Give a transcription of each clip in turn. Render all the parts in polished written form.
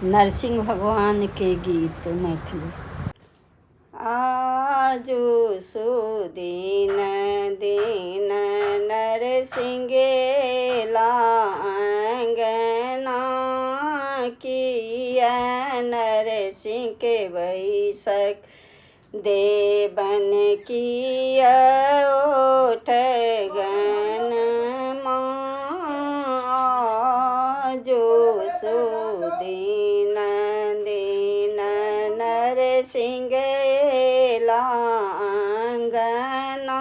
नरसिंह भगवान के गीत मैथिली। आजु सुदीन दीन नरसिंह लांगना किया नरसिंह के बैसक देवन किया ओठ गन जो सुदीन दीन नरसिंह लांगना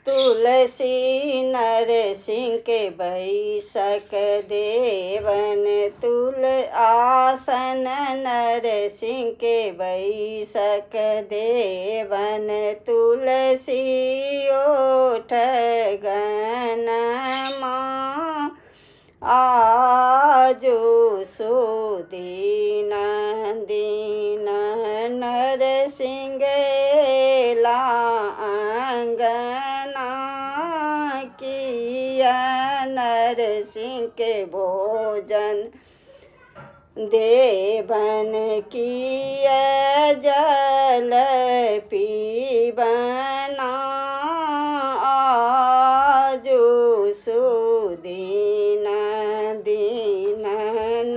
तुलसी नरसिंह के बैसक देवन तुल आसन नरसिंह के बैसक देवन तुलसी ओठ गन आजु सुदीन दीन नरसिंह लांगना किया नरसिंह के भोजन देवन किया जल पीबना आजु सुदीन दीन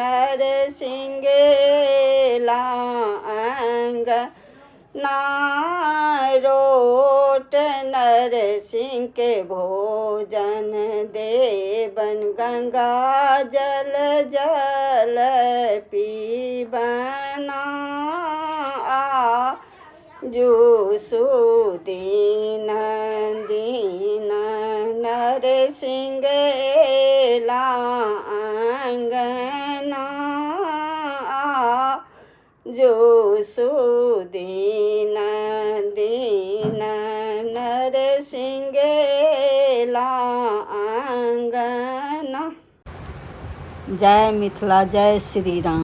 नरसिंह लांगना रोट नरसिंह के भोजन देवन गंगा जल जल पीबना आजु सुदीन दीन नरसिंह लांगना आजु सुदीन दीन नरसिंह लांगना। जय मिथिला, जय श्री राम।